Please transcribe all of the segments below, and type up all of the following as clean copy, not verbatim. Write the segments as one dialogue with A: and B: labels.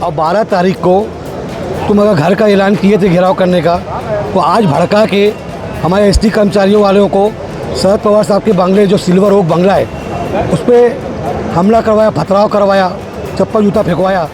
A: और 12 तारीख को तुम अगर घर का ऐलान किए थे घेराव करने का, तो आज भड़का के हमारे एसटी कर्मचारियों वालों को शरद पवार साहब के बंगले जो सिल्वर ओक बंगला है उस पर हमला करवाया, पथराव करवाया, चप्पल जूता फेंकवाया।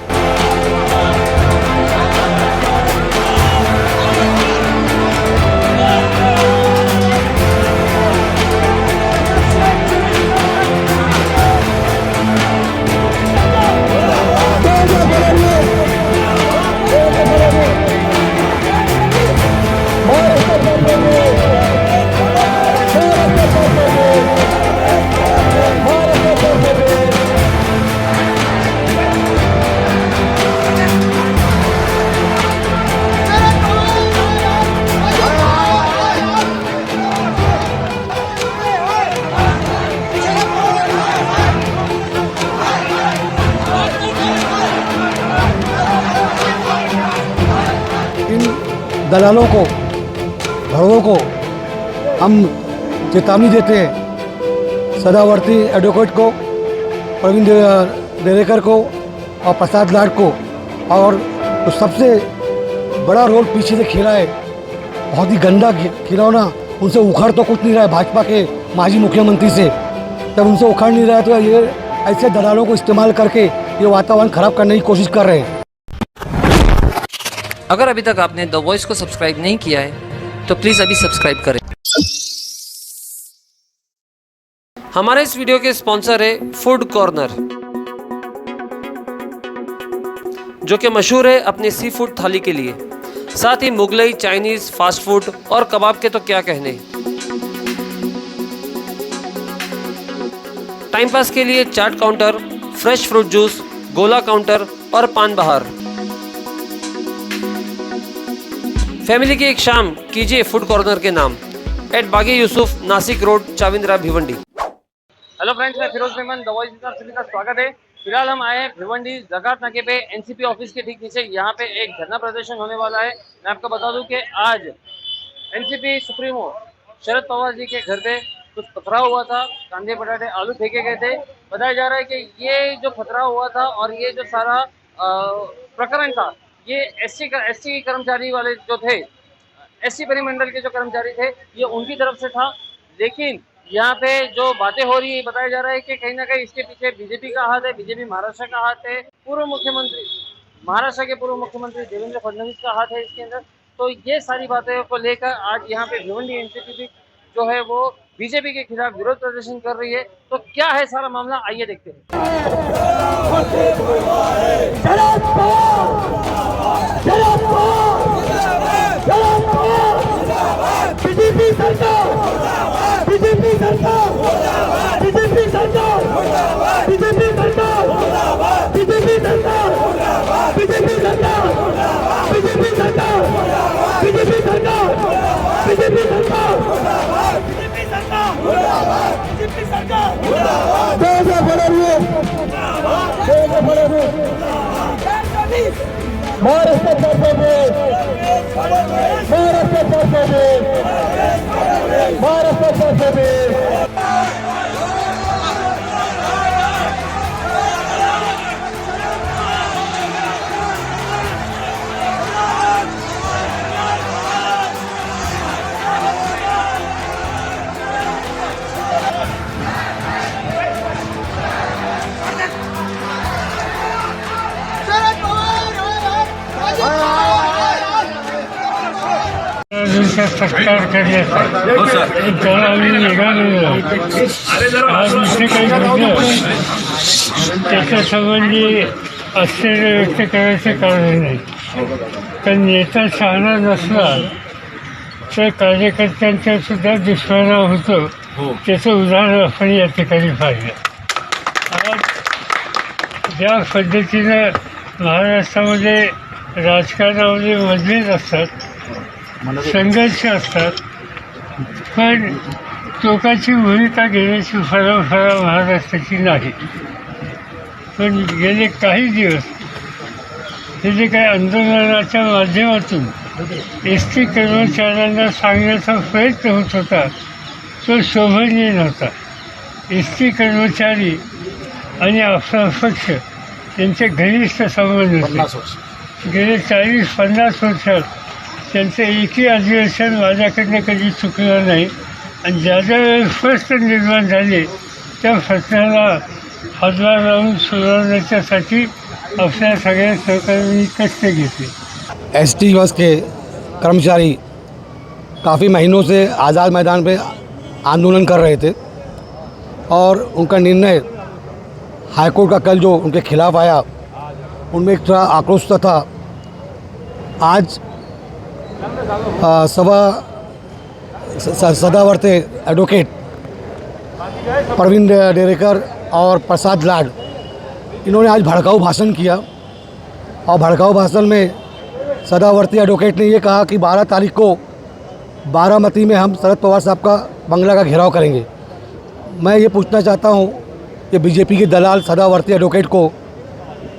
A: दलालों को, भड़ों को हम चेतावनी देते हैं। सदावर्ती एडवोकेट को, प्रवीण डेरेकर को और प्रसाद लाड को, और तो सबसे बड़ा रोल पीछे से खेला है, बहुत ही गंदा खिलौना। उनसे उखड़ तो कुछ नहीं रहा है भाजपा के माजी मुख्यमंत्री से। जब उनसे उखड़ नहीं रहा है तो ये ऐसे दलालों को इस्तेमाल करके ये वातावरण खराब करने की कोशिश कर रहे हैं।
B: अगर अभी तक आपने द वॉइस को सब्सक्राइब नहीं किया है तो प्लीज़ अभी सब्सक्राइब करें। हमारे इस वीडियो के स्पॉन्सर है फूड कॉर्नर, जो कि मशहूर है अपनी सी फूड थाली के लिए। साथ ही मुगलई, चाइनीज़, फास्ट फूड और कबाब के तो क्या कहने। टाइम पास के लिए चाट काउंटर, फ्रेश फ्रूट जूस, गोला काउंटर और पान बहार। फैमिली की एक शाम कीजिए फूड कॉर्नर के नाम, एट बागी Yusuf, Nashik road, Chavindra, Bhiwandi. Hello friends, मैं फिरोज मेमन, द वॉइस में सभी का स्वागत है। फिलहाल हम आए हैं भिवंडी जकात नाके पे, एनसीपी ऑफिस के ठीक नीचे। यहाँ पे एक धरना प्रदर्शन होने वाला है। मैं आपको बता दूं कि आज एनसीपी सुप्रीमो शरद पवार जी के घर पे कुछ पथराव हुआ था, कांदे बटाटे आलू फेंके गए थे। बताया जा रहा है कि ये जो पथराव हुआ था और ये जो सारा प्रकरण था, ये एससी कर्मचारी वाले जो थे, एससी परिमंडल के जो कर्मचारी थे, ये उनकी तरफ से था। लेकिन यहाँ पे जो बातें हो रही है, बताया जा रहा है कि कहीं ना कहीं इसके पीछे बीजेपी का हाथ है, बीजेपी महाराष्ट्र का हाथ है, पूर्व मुख्यमंत्री महाराष्ट्र के पूर्व मुख्यमंत्री देवेंद्र फडणवीस का हाथ है इसके अंदर। तो ये सारी बातें को लेकर आज यहाँ पे भिवंडी एनसीपी जो है वो बीजेपी के खिलाफ विरोध प्रदर्शन कर रही है। तो क्या है सारा मामला, आइए देखते हैं।
C: बीजेपी सरकार, बीजेपी सरकार, बीजेपी सरकार, बीजेपी सरकार, बीजेपी सरकार, बीजेपी सरकार, बीजेपी सरकार, बीजेपी सरकार, बीजेपी सरकार, बीजेपी सरकार, बीजेपी सरकार, महाराष्ट्र प्रदेश, महाराष्ट्र प्रदेश, महाराष्ट्र प्रदेश।
D: सत्कार करण्याचा त्याला आम्ही निघालेलो आज विषय काही घडलं त्याच्या संबंधी आश्चर्य व्यक्त करायचं कारण नाही. पण नेता शहाणा नसला तर कार्यकर्त्यांचा सुद्धा दुष्परिणाम होतो. त्याचं उदाहरण आपण या ठिकाणी पाहिलं. आज ज्या पद्धतीनं महाराष्ट्रामध्ये राजकारणामध्ये मतभेद असतात, संघर्ष असतात, पण टोकाची भूमिका घेण्याची परंपरा महाराष्ट्राची नाही. पण गेले काही दिवस हे जे काही आंदोलनाच्या माध्यमातून एस टी कर्मचाऱ्यांना सांगण्याचा प्रयत्न होत होता तो शोभनीय नव्हता. एस टी कर्मचारी आणि आपला पक्ष त्यांचे घनिष्ठ संबंध होते. गेले 40-50 वर्ष त्यांचं एकही अधिवेशन माझ्याकडनं कधी चुकलं नाही. आणि ज्या ज्या वेळेस प्रश्न निर्माण झाले त्या प्रश्नाला हातभार लावून सोडवण्याच्यासाठी आपल्या सगळ्या सहकार्यांनी कष्ट घेतले.
A: एसटी बस के कर्मचारी काफ़ी महीनों से आज़ाद मैदान पे आंदोलन कर रहे थे और उनका निर्णय हाईकोर्ट का कल जो उनके खिलाफ आया उनमें एक थोड़ा आक्रोश था. आज सदावर्ती एडवोकेट प्रवीण डेरेकर और प्रसाद लाड इन्होंने आज भड़काऊ भाषण किया और भड़काऊ भाषण में सदावर्ती एडवोकेट ने ये कहा कि 12 तारीख को बारामती में हम शरद पवार साहब का बंगला का घेराव करेंगे. मैं ये पूछना चाहता हूँ कि बीजेपी के दलाल सदावर्ती एडवोकेट को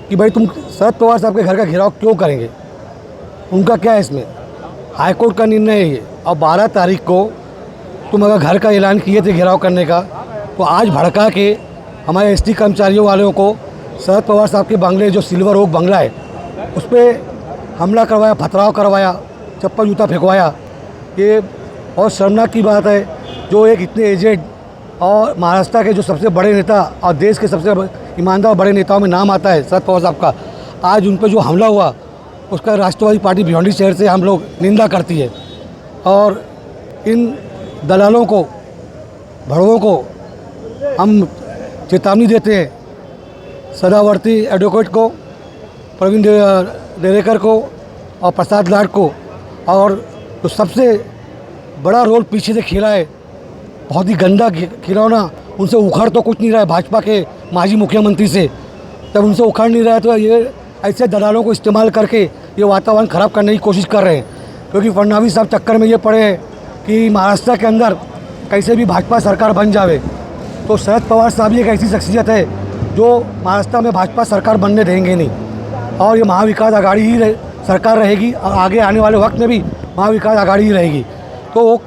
A: कि भाई तुम शरद पवार साहब के घर का घेराव क्यों करेंगे, उनका क्या है इसमें? हाईकोर्ट का निर्णय है ये. और 12 तारीख को तुम अगर घर का ऐलान किए थे घेराव करने का तो आज भड़का के हमारे एसटी कर्मचारियों वालों को शरद पवार साहब के बंगले जो सिल्वर ओक बंगला है उस पर हमला करवाया, पथराव करवाया, चप्पल जूता फेंकवाया. ये बहुत शर्मनाक की बात है. जो एक इतने एजेड और महाराष्ट्र के जो सबसे बड़े नेता और देश के सबसे ईमानदार बड़े नेताओं में नाम आता है शरद पवार साहब का, आज उन पर जो हमला हुआ उसका राष्ट्रवादी पार्टी भिवंडी शहर से हम लोग निंदा करती है. और इन दलालों को, भड़ों को हम चेतावनी देते हैं. सदावर्ती एडवोकेट को, प्रवीण डेरेकर को और प्रसाद लाड को, और तो सबसे बड़ा रोल पीछे से खेला है, बहुत ही गंदा खिलौना, उनसे उखाड़ तो कुछ नहीं रहा है भाजपा के माजी मुख्यमंत्री से. जब उनसे उखाड़ नहीं रहा है तो ये ऐसे दलालों को इस्तेमाल करके ये वातावरण ख़राब करने की कोशिश कर रहे हैं. क्योंकि फडणवीस साहब चक्कर में ये पड़े हैं कि महाराष्ट्र के अंदर कैसे भी भाजपा सरकार बन जावे. तो शरद पवार साहब एक ऐसी शख्सियत है जो महाराष्ट्र में भाजपा सरकार बनने देंगे नहीं, और ये महाविकास आघाड़ी ही सरकार रहेगी और आगे आने वाले वक्त में भी महाविकास आघाड़ी ही रहेगी. तो वो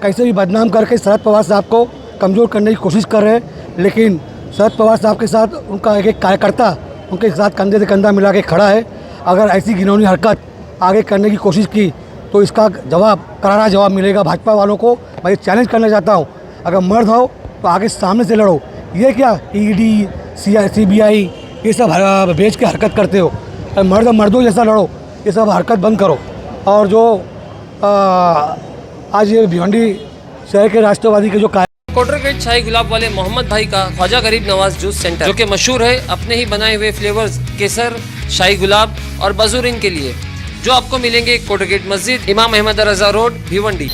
A: कैसे भी बदनाम करके शरद पवार साहब को कमज़ोर करने की कोशिश कर रहे हैं. लेकिन शरद पवार साहब के साथ उनका एक कार्यकर्ता उनके साथ कंधे से कंधा मिला के खड़ा है. अगर ऐसी घिनौनी हरकत आगे करने की कोशिश की तो इसका जवाब, करारा जवाब मिलेगा भाजपा वालों को. मैं चैलेंज करना चाहता हूँ, अगर मर्द हो तो आगे सामने से लड़ो. ये क्या ईडी, CBI ये सब बेच के हरकत करते हो? मर्दों जैसा लड़ो, ये सब हरकत बंद करो. और जो आज ये भिवंडी शहर के राष्ट्रवादी के जो
B: कोटरगेट शाही गुलाब वाले मोहम्मद भाई का ख्वाजा गरीब नवाज जूस सेंटर, जो कि मशहूर है अपने ही बनाए हुए फ्लेवर्स केसर, शाही गुलाब और बजूरिन के लिए, जो आपको मिलेंगे कोटरगेट मस्जिद, इमाम अहमद रजा रोड, भिवंडी.